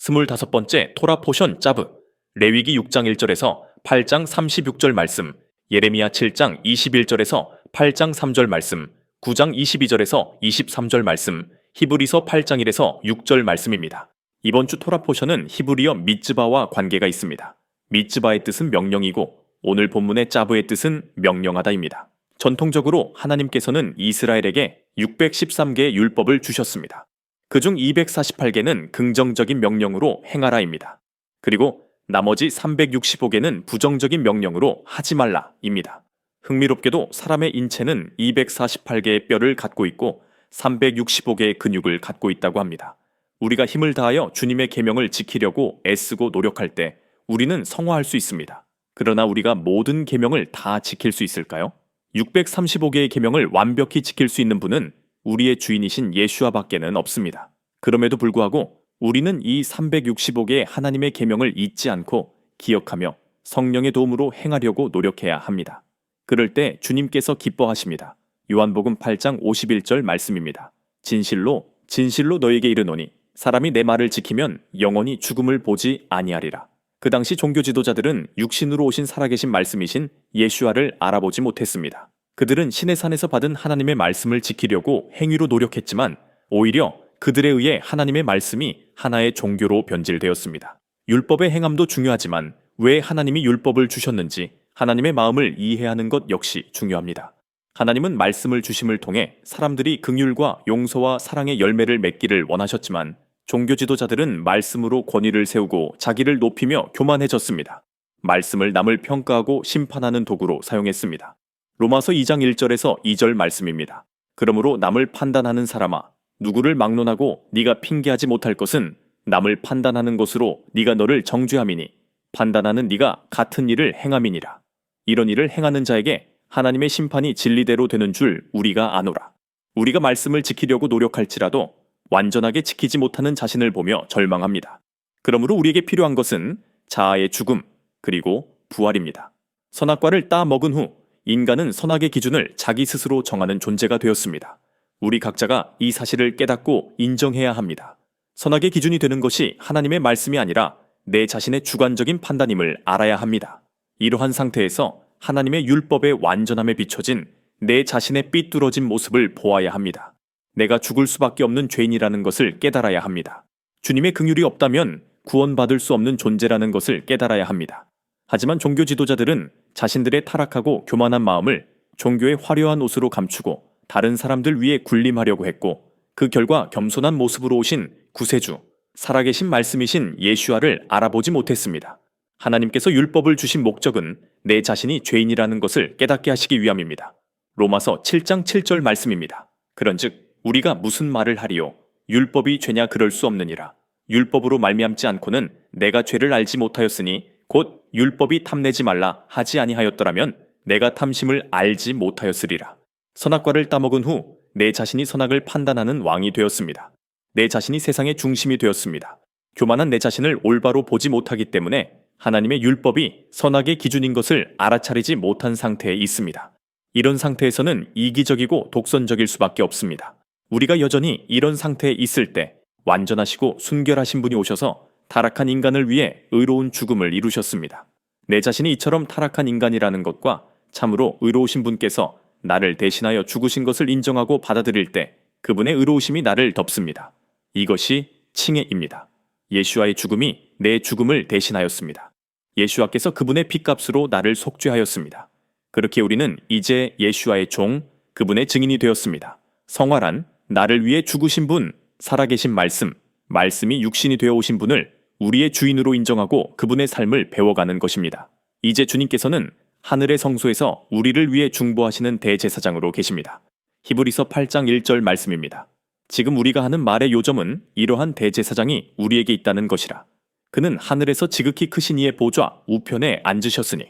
25번째 토라 포션 짜브. 레위기 6장 1절에서 8장 36절 말씀, 예레미야 7장 21절에서 8장 3절 말씀, 9장 22절에서 23절 말씀, 히브리서 8장 1에서 6절 말씀입니다. 이번 주 토라 포션은 히브리어 미츠바와 관계가 있습니다. 미츠바의 뜻은 명령이고 오늘 본문의 짜브의 뜻은 명령하다입니다. 전통적으로 하나님께서는 이스라엘에게 613개의 율법을 주셨습니다. 그중 248개는 긍정적인 명령으로 행하라입니다. 그리고 나머지 365개는 부정적인 명령으로 하지 말라입니다. 흥미롭게도 사람의 인체는 248개의 뼈를 갖고 있고 365개의 근육을 갖고 있다고 합니다. 우리가 힘을 다하여 주님의 계명을 지키려고 애쓰고 노력할 때 우리는 성화할 수 있습니다. 그러나 우리가 모든 계명을 다 지킬 수 있을까요? 635개의 계명을 완벽히 지킬 수 있는 분은 우리의 주인이신 예수와밖에는 없습니다. 그럼에도 불구하고 우리는 이 365개의 하나님의 계명을 잊지 않고 기억하며 성령의 도움으로 행하려고 노력해야 합니다. 그럴 때 주님께서 기뻐하십니다. 요한복음 8장 51절 말씀입니다. 진실로 진실로 너에게 이르노니 사람이 내 말을 지키면 영원히 죽음을 보지 아니하리라. 그 당시 종교 지도자들은 육신으로 오신 살아계신 말씀이신 예수와를 알아보지 못했습니다. 그들은 신의 산에서 받은 하나님의 말씀을 지키려고 행위로 노력했지만 오히려 그들에 의해 하나님의 말씀이 하나의 종교로 변질되었습니다. 율법의 행함도 중요하지만 왜 하나님이 율법을 주셨는지 하나님의 마음을 이해하는 것 역시 중요합니다. 하나님은 말씀을 주심을 통해 사람들이 긍휼과 용서와 사랑의 열매를 맺기를 원하셨지만 종교 지도자들은 말씀으로 권위를 세우고 자기를 높이며 교만해졌습니다. 말씀을 남을 평가하고 심판하는 도구로 사용했습니다. 로마서 2장 1절에서 2절 말씀입니다. 그러므로 남을 판단하는 사람아, 누구를 막론하고 네가 핑계하지 못할 것은 남을 판단하는 것으로 네가 너를 정죄함이니 판단하는 네가 같은 일을 행함이니라. 이런 일을 행하는 자에게 하나님의 심판이 진리대로 되는 줄 우리가 아노라. 우리가 말씀을 지키려고 노력할지라도 완전하게 지키지 못하는 자신을 보며 절망합니다. 그러므로 우리에게 필요한 것은 자아의 죽음 그리고 부활입니다. 선악과를 따 먹은 후 인간은 선악의 기준을 자기 스스로 정하는 존재가 되었습니다. 우리 각자가 이 사실을 깨닫고 인정해야 합니다. 선악의 기준이 되는 것이 하나님의 말씀이 아니라 내 자신의 주관적인 판단임을 알아야 합니다. 이러한 상태에서 하나님의 율법의 완전함에 비춰진 내 자신의 삐뚤어진 모습을 보아야 합니다. 내가 죽을 수밖에 없는 죄인이라는 것을 깨달아야 합니다. 주님의 긍휼이 없다면 구원받을 수 없는 존재라는 것을 깨달아야 합니다. 하지만 종교 지도자들은 자신들의 타락하고 교만한 마음을 종교의 화려한 옷으로 감추고 다른 사람들 위에 군림하려고 했고 그 결과 겸손한 모습으로 오신 구세주, 살아계신 말씀이신 예수와를 알아보지 못했습니다. 하나님께서 율법을 주신 목적은 내 자신이 죄인이라는 것을 깨닫게 하시기 위함입니다. 로마서 7장 7절 말씀입니다. 그런즉 우리가 무슨 말을 하리요? 율법이 죄냐 그럴 수 없느니라. 율법으로 말미암지 않고는 내가 죄를 알지 못하였으니 곧 율법이 탐내지 말라 하지 아니하였더라면 내가 탐심을 알지 못하였으리라. 선악과를 따먹은 후 내 자신이 선악을 판단하는 왕이 되었습니다. 내 자신이 세상의 중심이 되었습니다. 교만한 내 자신을 올바로 보지 못하기 때문에 하나님의 율법이 선악의 기준인 것을 알아차리지 못한 상태에 있습니다. 이런 상태에서는 이기적이고 독선적일 수밖에 없습니다. 우리가 여전히 이런 상태에 있을 때 완전하시고 순결하신 분이 오셔서 타락한 인간을 위해 의로운 죽음을 이루셨습니다. 내 자신이 이처럼 타락한 인간이라는 것과 참으로 의로우신 분께서 나를 대신하여 죽으신 것을 인정하고 받아들일 때 그분의 의로우심이 나를 덮습니다. 이것이 칭의입니다. 예수와의 죽음이 내 죽음을 대신하였습니다. 예수와께서 그분의 핏값으로 나를 속죄하였습니다. 그렇게 우리는 이제 예수와의 종, 그분의 증인이 되었습니다. 성화란 나를 위해 죽으신 분, 살아계신 말씀, 말씀이 육신이 되어 오신 분을 우리의 주인으로 인정하고 그분의 삶을 배워가는 것입니다. 이제 주님께서는 하늘의 성소에서 우리를 위해 중보하시는 대제사장으로 계십니다. 히브리서 8장 1절 말씀입니다. 지금 우리가 하는 말의 요점은 이러한 대제사장이 우리에게 있다는 것이라. 그는 하늘에서 지극히 크신 이의 보좌 우편에 앉으셨으니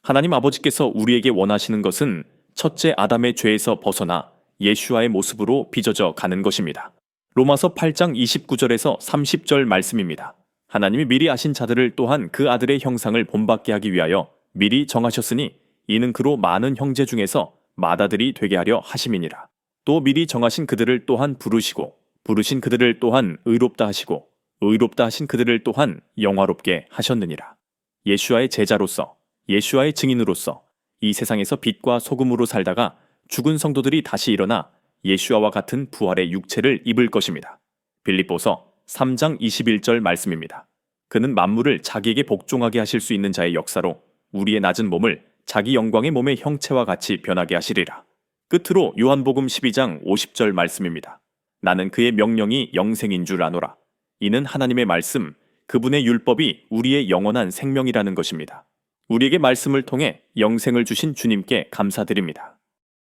하나님 아버지께서 우리에게 원하시는 것은 첫째 아담의 죄에서 벗어나 예수와의 모습으로 빚어져 가는 것입니다. 로마서 8장 29절에서 30절 말씀입니다. 하나님이 미리 아신 자들을 또한 그 아들의 형상을 본받게 하기 위하여 미리 정하셨으니 이는 그로 많은 형제 중에서 맏아들이 되게 하려 하심이니라. 또 미리 정하신 그들을 또한 부르시고 부르신 그들을 또한 의롭다 하시고 의롭다 하신 그들을 또한 영화롭게 하셨느니라. 예수와의 제자로서, 예수와의 증인으로서 이 세상에서 빛과 소금으로 살다가 죽은 성도들이 다시 일어나 예수와와 같은 부활의 육체를 입을 것입니다. 빌립보서 3장 21절 말씀입니다. 그는 만물을 자기에게 복종하게 하실 수 있는 자의 역사로 우리의 낮은 몸을 자기 영광의 몸의 형체와 같이 변하게 하시리라. 끝으로 요한복음 12장 50절 말씀입니다. 나는 그의 명령이 영생인 줄 아노라. 이는 하나님의 말씀, 그분의 율법이 우리의 영원한 생명이라는 것입니다. 우리에게 말씀을 통해 영생을 주신 주님께 감사드립니다.